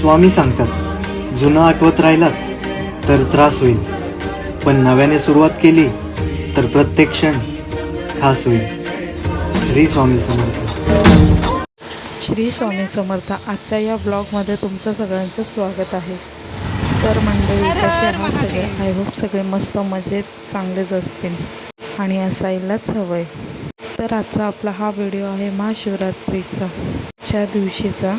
स्वामी सांगतात, जुनं आठवत राहिलात तर त्रास होईल, पण नव्याने सुरुवात केली तर प्रत्येक क्षण खास होईल. श्री स्वामी समर्थ. श्री स्वामी समर्थ. आजच्या या ब्लॉगमध्ये तुमचं सगळ्यांचं स्वागत आहे. तर मंडळी, कसे आहात सगळे? आय होप सगळे मस्त मजेत चांगलेच असतील आणि असायलाच हवंय. तर आजचा आपला हा व्हिडिओ आहे महाशिवरात्रीचा च्या दिवशीचा.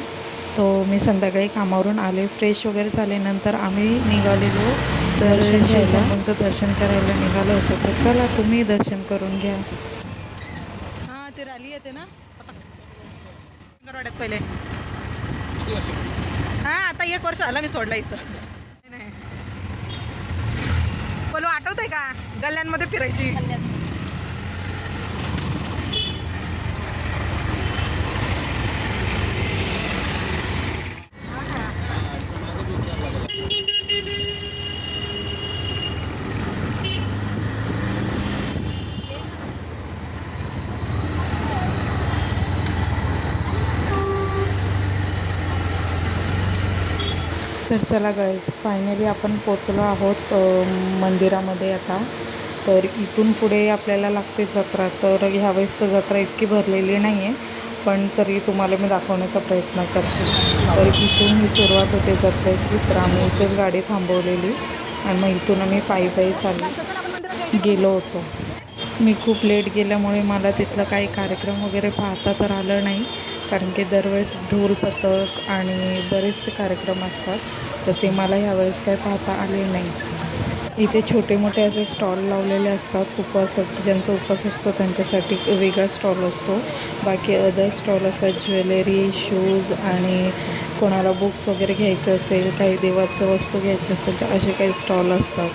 तो मी संध्याकाळी कामावरून आले, फ्रेश वगैरे झाल्यानंतर आम्ही निघालेलो दर्शन घ्यायला, तुमचं दर्शन करायला निघालो होतो. तर चला तुम्ही दर्शन करून घ्या. हां, ते रॅली येते ना गरवाड्यात पहिले. हां, आता 1 वर्ष आला मी सोडला इथं. नाही बोलू, आठवत आहे का गल्ल्यांमध्ये फिरायची? तर चला गाईज, फायनली आपण पोचलो आहोत मंदिरामध्ये आता. तर इथून पुढे आपल्याला लागते जत्रा. तर ह्यावेळेस तर जत्रा इतकी भरलेली नाही आहे, पण तरी तुम्हाला मी दाखवण्याचा प्रयत्न करते. तर इथून ही सुरुवात होते जत्रेची. तर आम्ही इथेच गाडी थांबवलेली आणि मग इथून आम्ही पायी चालू गेलो होतो. मी खूप लेट गेल्यामुळे मला तिथलं काही कार्यक्रम वगैरे पाहता तर आलं नाही, कारण की दरवेळेस ढोल पथक आणि बरेचसे कार्यक्रम असतात, तर ते मला ह्यावेळेस काही पाहता आले नाही. इथे छोटे मोठे असे स्टॉल लावलेले असतात. ज्यांचा उपवास असतो त्यांच्यासाठी वेगळा स्टॉल असतो. बाकी अदर स्टॉल असतात, ज्वेलरी, शूज आणि कोणाला बुक्स वगैरे घ्यायचं असेल, काही देवाचं वस्तू घ्यायचं असेल तर असे काही स्टॉल असतात.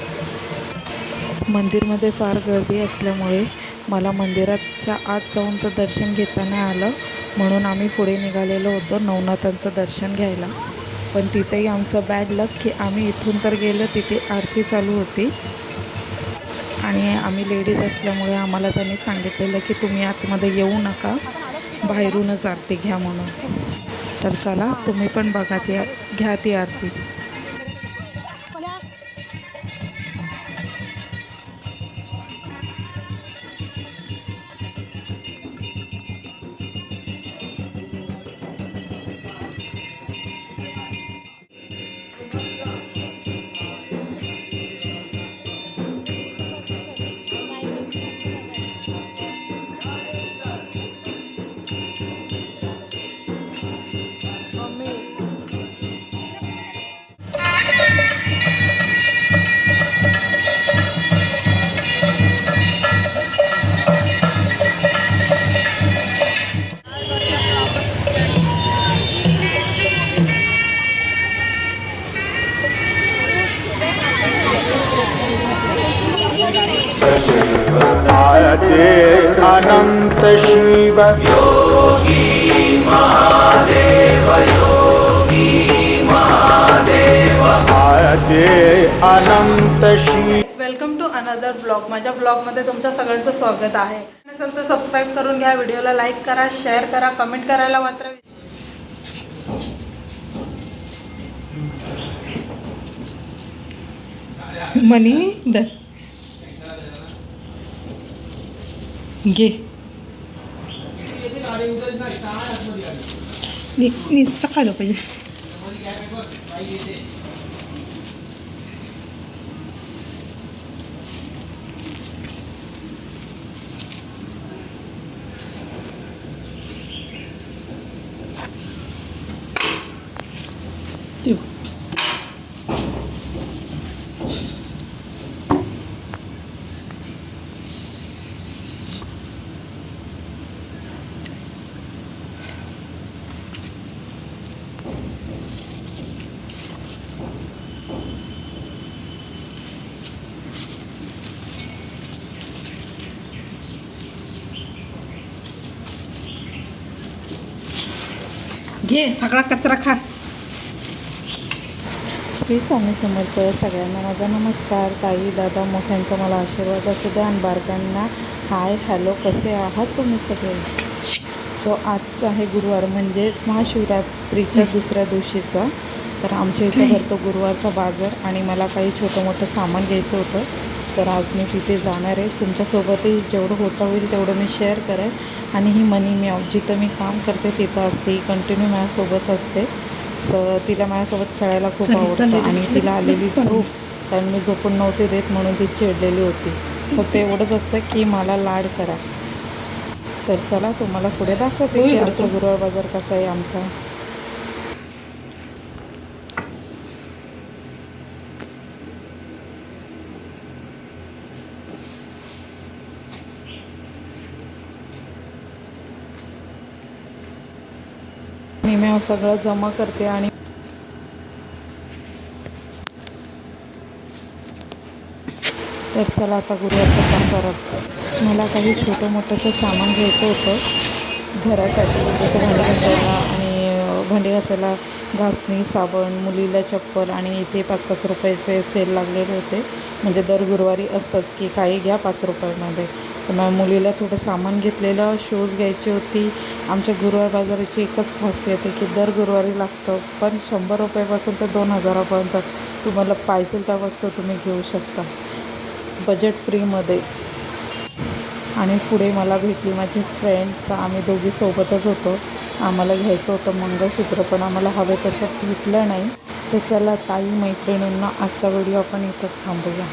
मंदिरमध्ये फार गर्दी असल्यामुळे मला मंदिराच्या आत जाऊन तर दर्शन घेता नाही आलं, म्हणून आम्ही पुढे निघालेलो होतो नवनाथांचं दर्शन घ्यायला. पण तिथेही आमचं बॅड लक की आम्ही इथून तर गेलो, तिथे आरती चालू होती आणि आम्ही लेडीज असल्यामुळे आम्हाला त्यांनी सांगितलेलं की तुम्ही आतमध्ये येऊ नका, बाहेरूनच आरती घ्या म्हणून. तर चला तुम्ही पण बघा घ्या ती आरती. आयते अनंत शिव योगी महादेव, योगी महादेव, आयते Anant Shiv. Welcome to another blog. माझ्या ब्लॉगमध्ये तुमच्या सगळ्यांचं स्वागत आहे. नसेल तर सबस्क्राईब करून घ्या, व्हिडिओला लाईक करा, शेअर करा, कमेंट करायला मात्र मनी दर घे. नुसतं काढलं पाहिजे. घे सगळा कचरा खा. श्री स्वामी समर्थ. सगळ्यांना माझा नमस्कार. ताई, दादा, मोठ्यांचा मला आशीर्वाद असू द्या आणि बारकांना हाय, हॅलो, कसे आहात तुम्ही सगळे? सो आजचा आहे गुरुवार, म्हणजेच महाशिवरात्रीच्या दुसऱ्या दिवशीचा. तर आमच्या इथे भरतो गुरुवारचा बाजार आणि मला काही छोटं मोठं सामान घ्यायचं होतं, तर आज मी तिथे जाणार आहे. तुमच्यासोबतही जेवढं होता होईल तेवढं मी शेअर करेन. आणि ही मनी म्याव जिथं मी काम करते तिथं असते, ही कंटिन्यू माझ्यासोबत असते. तिला माझ्यासोबत खेळायला खूप आवडतं आणि तिला आलेली झोप, कारण मी झोपून नव्हते देत म्हणून ती चिडलेली होती. फक्त एवढंच असतं की मला लाड करा. तर चला तुम्हाला पुढे दाखवते की आमचा गुरुवार बाजार कसा आहे आमचा. मी सगळं जमा करते आणि तर चला आता गुरुवारचं काम करत. मला काही छोटं मोठंसं सामान घ्यायचं होतं घरासाठी, जसं भांडी घासायला आणि भांडी घासायला घासणी, साबण, मुलीला चप्पल. आणि इथे 5-5 रुपयाचे सेल लागलेले होते, म्हणजे दर गुरुवारी असतंच की काही घ्या 5 रुपयामध्ये. तर मग मुलीला थोडं सामान घेतलेलं, शूज घ्यायची होती. आमच्या गुरुवार बाजाराची एकच खासियत आहे की दर गुरुवारी लागतं, पण 100 रुपयापासून ते 2000पर्यंत तुम्हाला पाहिजे त्या वस्तू तुम्ही घेऊ शकता बजेट फ्रीमध्ये. आणि पुढे मला भेटली माझी फ्रेंड, तर आम्ही दोघी सोबतच होतो. आम्हाला घ्यायचं होतं मंगळसूत्र, पण आम्हाला हवं तसं भेटलं नाही. तर चला ताई मैत्रिणींना आजचा व्हिडिओ आपण इथंच थांबूया.